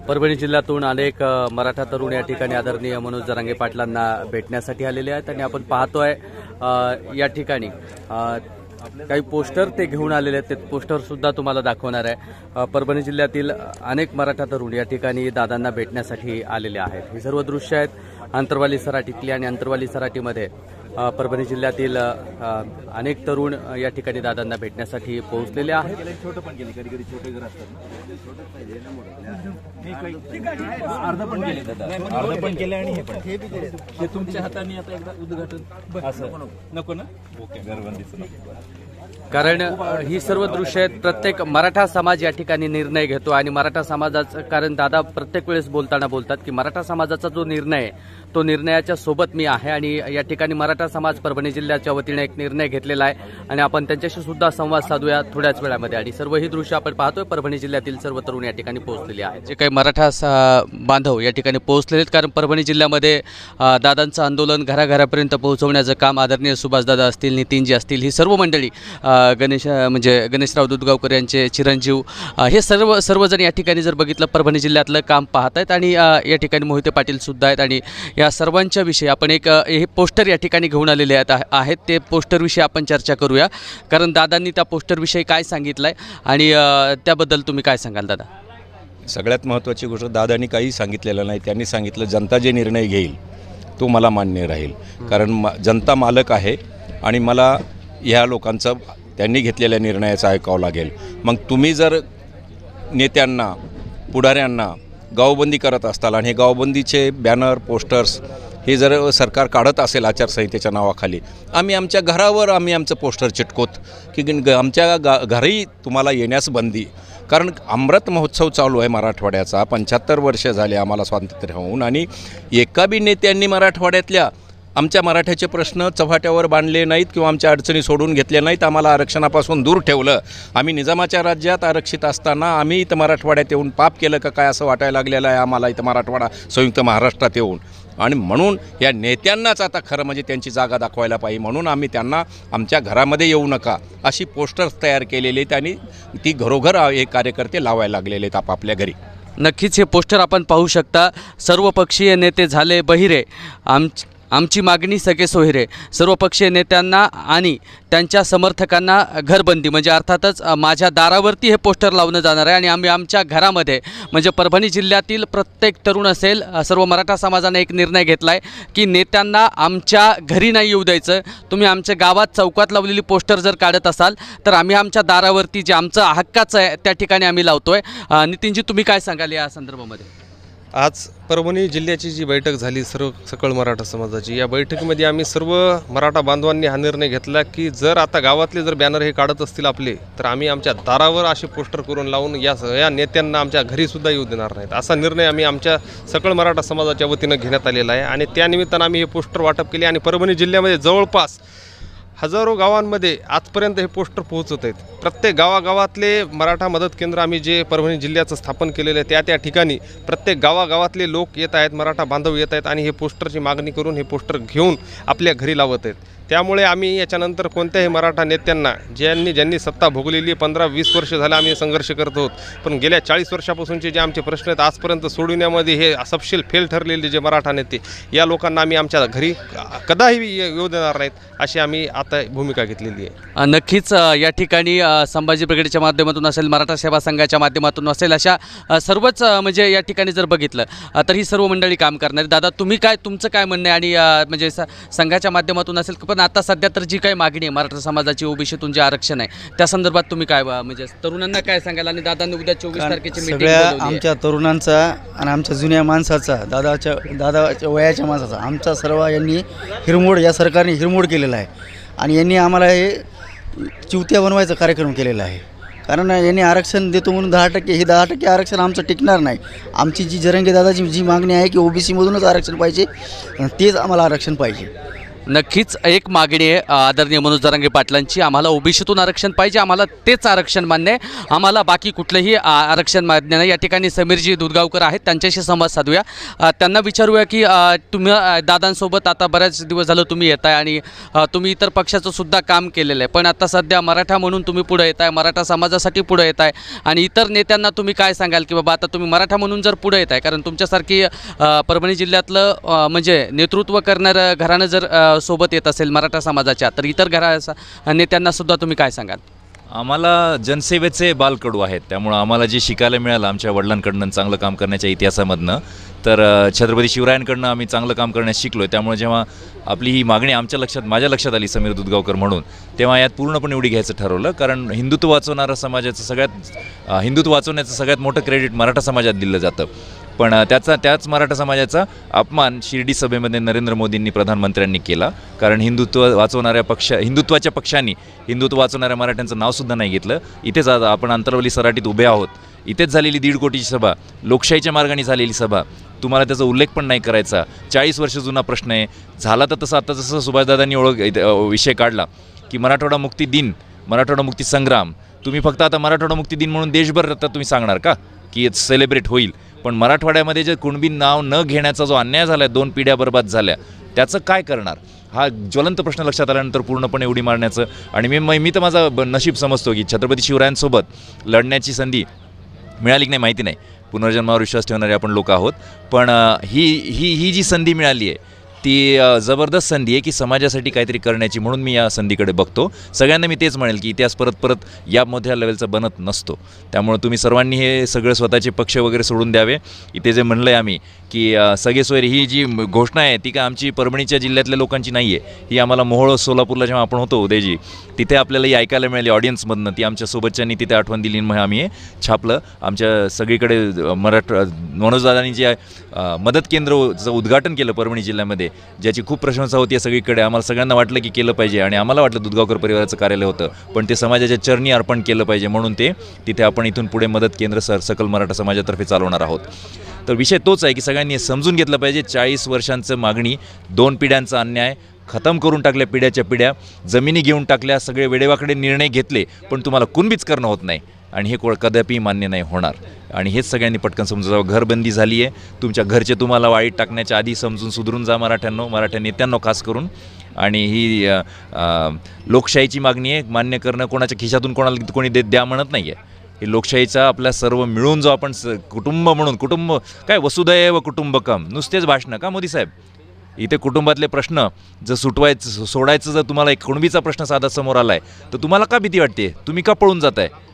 परभणी जिल्ह्यातून अनेक मराठा तरुण या ठिकाणी आदरणीय मनोज जरांगे पाटलांना भेटण्यासाठी आलेले आहेत आणि आपण पाहतोय या ठिकाणी काही पोस्टर ते घेऊन आलेले आहेत। ते पोस्टर सुद्धा तुम्हाला दाखवणार आहे। परभणी जिल्ह्यातील अनेक मराठा तरुण या ठिकाणी दादांना भेटण्यासाठी आलेले आहेत। ही सर्व दृश्य आहेत अंतरवाली सराटीतली आणि अंतरवाली सराटीमध्ये परभणी जिल्ह्यातील अनेक तरुण या ठिकाणी दादांना भेटण्यासाठी पोहोचलेले आहेत। तुमच्या हाताने आता एकदा उद्घाटन असं नको ना? ओके, घरबंदीचं नको। कारण ही सर्व दृश्य आहेत। प्रत्येक मराठा समाज या ठिकाणी निर्णय घेतो आणि मराठा समाजाचं, कारण दादा प्रत्येक वेळेस बोलताना बोलतात की मराठा समाजाचा जो निर्णय आहे तो निर्णयाच्या सोबत मी आहे आणि या ठिकाणी मराठा समाज परभणी जिल्ह्याच्या वतीने एक निर्णय घेतलेला आहे आणि आपण त्यांच्याशी सुद्धा संवाद साधूया थोड्याच वेळामध्ये। आणि सर्व ही दृश्य आपण पाहतोय परभणी जिल्ह्यातील सर्व तरुण या ठिकाणी पोहोचलेले आहेत। जे काही मराठा बांधव या ठिकाणी पोहोचलेले आहेत, कारण परभणी जिल्ह्यामध्ये दादांचं आंदोलन घराघरापर्यंत पोहोचवण्याचं काम आदरणीय सुभाषदादा असतील, नितीनजी असतील, ही सर्व मंडळी, गणेशराव दुधगावकर यांचे चिरंजीव, हे सर्वजण या ठिकाणी जर बघितलं परभणी जिल्ह्यातलं काम पाहत आहेत आणि या ठिकाणी मोहिते पाटील सुद्धा आहेत आणि या सर्वांच्या विषयी आपण एक हे पोस्टर या ठिकाणी घेऊन आलेले आहेत। ते पोस्टरविषयी आपण चर्चा करूया, कारण दादांनी त्या पोस्टरविषयी काय सांगितलं आहे आणि त्याबद्दल तुम्ही काय सांगाल दादा? सगळ्यात महत्त्वाची गोष्ट, दादांनी काही सांगितलेलं नाही। त्यांनी सांगितलं जनता जे निर्णय घेईल तो मला मान्य राहील, कारण जनता मालक आहे आणि मला ह्या लोकांचं त्यांनी घेतलेल्या निर्णयाचं ऐकावं लागेल। मग तुम्ही जर नेत्यांना, पुढाऱ्यांना गावबंदी करत असताल आणि हे गावबंदीचे बॅनर, पोस्टर्स हे जर सरकार काढत असेल आचारसंहितेच्या नावाखाली, आम्ही आमच्या घरावर आमचं पोस्टर चिटकोत की आमच्या घरी तुम्हाला येण्यास बंदी। कारण अमृत महोत्सव चालू आहे मराठवाड्याचा, 75 वर्ष झाले आम्हाला स्वातंत्र्य होऊन आणि एका बी नेत्यांनी मराठवाड्यातल्या आमच्या मराठ्याचे प्रश्न चव्हाट्यावर बांधले नाहीत किंवा आमच्या अडचणी सोडून घेतल्या नाहीत, आम्हाला आरक्षणापासून दूर ठेवलं। आम्ही निजामाच्या राज्यात आरक्षित असताना आम्ही इथं मराठवाड्यात येऊन पाप केलं का काय असं वाटायला लागलेलं आहे आम्हाला इथं मराठवाडा संयुक्त महाराष्ट्रात येऊन। आणि म्हणून या नेत्यांनाच आता खरं म्हणजे त्यांची जागा दाखवायला पाहिजे, म्हणून आम्ही त्यांना आमच्या घरामध्ये येऊ नका अशी पोस्टर्स तयार केलेली आहेत आणि ती घरोघर हे कार्यकर्ते लावायला लागलेले आहेत आपापल्या घरी। नक्कीच हे पोस्टर आपण पाहू शकता। सर्वपक्षीय नेते झाले बहिरे, आमची मागणी सगळे सोयरे, सर्वपक्षीय नेत्यांना आणि त्यांच्या समर्थकांना घरबंदी, म्हणजे अर्थातच माझ्या दारावरती हे पोस्टर लावलं जाणार आहे आणि आम्ही आमच्या घरामध्ये, म्हणजे परभणी जिल्ह्यातील प्रत्येक तरुण असेल, सर्व मराठा समाजाने एक निर्णय घेतला आहे की नेत्यांना आमच्या घरी नाही येऊ द्यायचं। तुम्ही आमच्या गावात चौकात लावलेली पोस्टर जर काढत असाल तर आम्ही आमच्या दारावरती जे आमचं हक्काचं आहे त्या ठिकाणी आम्ही लावतोय। नितीनजी, तुम्ही काय सांगाल या संदर्भामध्ये? आज परभणी जिल्ह्याची जी बैठक झाली सकळ मराठा समाजाची, या बैठकीमध्ये आम्ही सर्व मराठा बांधवांनी हा निर्णय घेतला की जर आता गावातले जर बॅनर हे काढत असतील आपले, तर आम्ही आमच्या दारावर असे पोस्टर करून लावून या नेत्यांना आमच्या घरीसुद्धा येऊ देणार नाहीत, असा निर्णय आम्ही आमच्या सकळ मराठा समाजाच्या वतीनं घेण्यात आलेला आहे। आणि त्यानिमित्तानं आम्ही हे पोस्टर वाटप केले आणि परभणी जिल्ह्यामध्ये जवळपास हजारो गावांमध्ये आजपर्यंत हे पोस्टर पोहोचत आहेत। प्रत्येक गावागावातले मराठा मदत केंद्र आम्ही जे परभणी जिल्ह्याचं स्थापन केलेलं आहे त्या ठिकाणी प्रत्येक गावागावातले लोक येत आहेत, मराठा बांधव येत आहेत आणि हे पोस्टरची मागणी करून हे पोस्टर घेऊन आपल्या घरी लावत आहेत। त्यामुळे आम्ही याच्यानंतर कोणत्याही मराठा नेत्यांना ज्यांनी सत्ता भोगलेली 15-20 वर्ष झालं आम्ही संघर्ष करत आहोत, पण गेल्या 40 वर्षापासूनचे जे आमचे प्रश्न आहेत आजपर्यंत सोडविण्यामध्ये हे सपशेल फेल ठरलेले जे मराठा नेते, या लोकांना आम्ही आमच्या घरी कदाही येऊ देणार नाहीत अशी आम्ही आता भूमिका घेतलेली आहे। नक्कीच या ठिकाणी संभाजी ब्रिगेडच्या माध्यमातून असेल, मराठा सेवा संघाच्या माध्यमातून असेल, अशा सर्वच म्हणजे या ठिकाणी जर बघितलं तर ही सर्व मंडळी काम करणार। दादा, तुमचं काय म्हणणं आहे? आणि म्हणजे संघाच्या माध्यमातून असेल, पण आता सध्या तर जी काही मागणी आहे मराठा समाजाची ओबीसीतून जे आरक्षण आहे त्या संदर्भात तुम्ही काय म्हणजे तरुणांना काय सांगाल? आणि दादांनी उद्या 24 तारखेची मीटिंग सगळ्या आमच्या तरुणांचा आणि आमच्या जुन्या माणसाचा, दादाच्या वयाच्या माणसाचा, आमचा सर्व यांनी हिरमोड, या सरकारने हिरमोड केलेला आहे आणि यांनी आम्हाला हे चिवत्या बनवायचा कार्यक्रम केलेला आहे। कारण यांनी आरक्षण देतो म्हणून 10%, हे 10% आरक्षण आमचं टिकणार नाही। आमची जी जरंगे दादाची जी मागणी आहे की ओबीसीमधूनच आरक्षण पाहिजे, तेच आम्हाला आरक्षण पाहिजे। नक्कीच एक मागणी आहे आदरणीय मनोज जरांगे पाटलांची, आम्हाला ओबीसीतून आरक्षण पाहिजे, आम्हाला तेच आरक्षण मान्य आहे, आम्हाला बाकी कुठलंही आरक्षण मान्य नाही. या ठिकाणी समीरजी दुधगावकर आहेत, त्यांच्याशी संवाद साधूया. त्यांना विचारूया की तुम्ही दादांसोबत आता बऱ्याच दिवस झालं तुम्ही येत आहे आणि तुम्ही इतर पक्षाचं सुद्धा काम केलेलं आहे, पण आता सध्या मराठा म्हणून तुम्ही पुढे येत आहे, मराठा समाजासाठी पुढे येत आहे आणि इतर नेत्यांना तुम्ही काय सांगाल की बाबा आता तुम्ही मराठा म्हणून जर पुढे येत आहे, कारण तुमच्यासारखी परभणी जिल्ह्यातलं म्हणजे नेतृत्व करणारं घराणं जर सोबत येत असेल मराठा समाजाच्या, तर इतर नेत्यांना सुद्धा तुम्ही काय सांगाल? आम्हाला जनसेवेचे बालकडू आहेत, त्यामुळं आम्हाला जे शिकायला मिळालं आमच्या वडिलांकडनं चांगलं काम करण्याच्या इतिहासामधनं, तर छत्रपती शिवरायांकडनं आम्ही चांगलं काम करण्यास शिकलो आहे. त्यामुळे जेव्हा आपली ही मागणी माझ्या लक्षात आली समीर दुधगावकर म्हणून, तेव्हा यात पूर्णपणे उडी घ्यायचं ठरवलं. कारण हिंदुत्व वाचवण्याचं सगळ्यात मोठं क्रेडिट मराठा समाजात दिलं जातं, पण त्याच मराठा समाजाचा अपमान शिर्डी सभेमध्ये नरेंद्र मोदींनी प्रधानमंत्र्यांनी केला. कारण हिंदुत्वाच्या पक्षांनी हिंदुत्व वाचवणाऱ्या मराठ्यांचं नावसुद्धा नाही घेतलं. इथेच आज आपण अंतरवली सराटीत उभे आहोत, इथेच झालेली 1.5 कोटीची सभा, लोकशाहीच्या मार्गाने झालेली सभा, तुम्हाला त्याचा उल्लेख पण नाही करायचा. 40 वर्ष जुना प्रश्न आहे. झाला तर आता जसं सुभाषदादांनी विषय काढला की मराठवाडा मुक्ती दिन, मराठवाडा मुक्ती संग्राम, तुम्ही फक्त आता मराठवाडा मुक्ती दिन म्हणून देशभर आता तुम्ही सांगणार का की सेलिब्रेट होईल? पण मराठवाड्यामध्ये जे कुणबी नाव न घेण्याचा जो अन्याय झाला आहे, 2 पिढ्या बर्बाद झाल्या, त्याचं काय करणार? हा ज्वलंत प्रश्न लक्षात आल्यानंतर पूर्णपणे उडी मारण्याचं. आणि मी तर माझं नशीब समजतो की छत्रपती शिवरायांसोबत लढण्याची संधी मिळाली की नाही माहिती नाही, पुनर्जन्मावर विश्वास ठेवणारे आपण लोक आहोत, पण ही जी संधी मिळाली आहे ती जबरदस्त संधी आहे की समाजासाठी काहीतरी करण्याची, म्हणून मी या संधीकडे बघतो. सगळ्यांना मी तेच म्हणेल की इतिहास परत या मोठ्या लेवलचा बनत नसतो. त्यामुळे तुम्ही सर्वांनी हे सगळं स्वतःचे पक्ष वगैरे सोडून द्यावे. इथे जे म्हणलं आहे आम्ही की सगळे सोयरे, ही जी घोषणा आहे ती काय आमची परभणीच्या जिल्ह्यातल्या लोकांची नाही आहे, ही आम्हाला मोहोळ सोलापूरला जेव्हा आपण होतो उदयजी, तिथे आपल्याला ही ऐकायला मिळाली ऑडियन्समधनं, ती आमच्या सोबतच्यांनी तिथे आठवण दिली, मग आम्ही हे छापलं. आमच्या सगळीकडे मनोजदादांनी जे मदत केंद्राचं उद्घाटन केलं परभणी जिल्ह्यामध्ये, ज्याची खूप प्रशंसा होती सगळीकडे. आम्हाला सगळ्यांना वाटलं की केलं पाहिजे आणि आम्हाला वाटलं दुधगावकर परिवाराचं कार्यालय होतं, पण ते समाजाच्या चरणी अर्पण केलं पाहिजे म्हणून तिथे आपण इथून पुढे मदत केंद्र सकल मराठा समाजातर्फे चालवणार आहोत. तर विषय तोच आहे की सगळ्यांनी समजून घेतलं पाहिजे, 40 वर्षांचं मागणी, 2 पिढ्यांचा अन्याय खतम करून टाकल्या, पिढ्याच्या पिढ्या जमिनी घेऊन टाकल्या, सगळे वेडेवाकडे निर्णय घेतले, पण तुम्हाला कुणबीच करणं होत नाही आणि हे कदापि मान्य नाही होणार. आणि हेच सगळ्यांनी पटकन समजून जावं. घरबंदी झाली आहे, तुमच्या घरचे तुम्हाला वाईट टाकण्याच्या आधी समजून सुधरून जा मराठा नेत्यांनो खास करून. आणि ही लोकशाहीची मागणी आहे, मान्य करणं कोणाच्या खिशातून कोणाला कोणी द्या म्हणत नाही आहे. हे लोकशाहीचा आपल्या सर्व मिळून जो आपण कुटुंब म्हणून, कुटुंब काय वसुधैव कुटुंबकम, नुसतेच भाषणं का मोदी साहेब? इथे कुटुंबातले प्रश्न जर सोडायचं जर तुम्हाला एक कुणबीचा प्रश्न साधा समोर आला आहे तर तुम्हाला का भीती वाटते? तुम्ही का पळून जात आहे?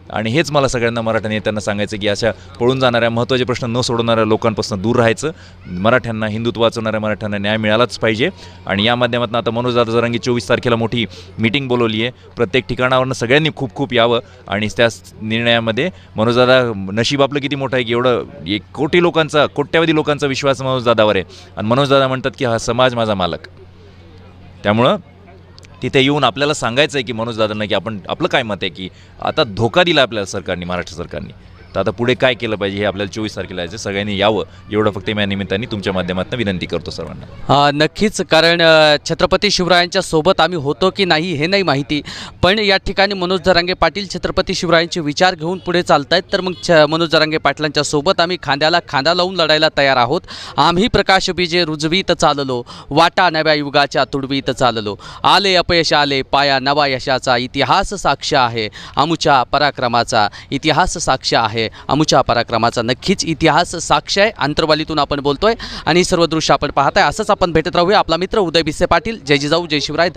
आणि हेच मला सगळ्यांना मराठा नेत्यांना सांगायचं की अशा पळून जाणाऱ्या महत्त्वाचे प्रश्न न सोडवणाऱ्या लोकांपासून दूर राहायचं. मराठ्यांना, हिंदुत्व वाचवणाऱ्या मराठ्यांना न्याय मिळालाच पाहिजे. आणि या माध्यमातून आता मनोजदादा जरांगे 24 तारखेला मोठी मीटिंग बोलवली आहे. प्रत्येक ठिकाणावरनं सगळ्यांनी खूप यावं आणि त्या निर्णयामध्ये मनोजदादा नशीब आपलं किती मोठं आहे की एवढं 1 कोटी लोकांचा, कोट्यावधी लोकांचा विश्वास मनोजदादावर आहे. आणि मनोजदादा म्हणतात की हा समाज माझा मालक. त्यामुळं तिथे येऊन आपल्याला सांगायचं आहे की मनोजदादांना की आपलं काय मत आहे की आता धोका दिला आपल्याला सरकारने, महाराष्ट्र सरकारने, तर आता पुढे काय केलं पाहिजे हे आपल्याला 24 तारखेला यायचं. सगळ्यांनी यावं एवढं फक्त या निमित्ताने तुमच्या माध्यमातून विनंती करतो सर्वांना. नक्कीच, कारण छत्रपती शिवरायांच्या सोबत आम्ही होतो की नाही हे नाही माहिती, पण या ठिकाणी मनोज जरांगे पाटील छत्रपती शिवरायांचे विचार घेऊन पुढे चालत आहेत, तर मग मनोज जरांगे पाटलांच्या सोबत आम्ही खांद्याला खांदा लावून लढायला तयार आहोत. आम्ही प्रकाश बीजे रुजवीत चाललो, वाटा नव्या युगाच्या तुडवीत चाललो, आले अपयश आले पाया नवा यशाचा, इतिहास साक्ष आहे आमुच्या पराक्रमाचा, इतिहास साक्ष आहे आमुच्या पराक्रमाचा. नक्कीच इतिहास साक्ष आहे. आंतरवालीतून आपण बोलतोय आणि सर्व दृश्य आपण पाहताय. असंच आपण भेटत राहूया. आपला मित्र उदय भिसे पाटील. जय जिजाऊ, जय शिवराय.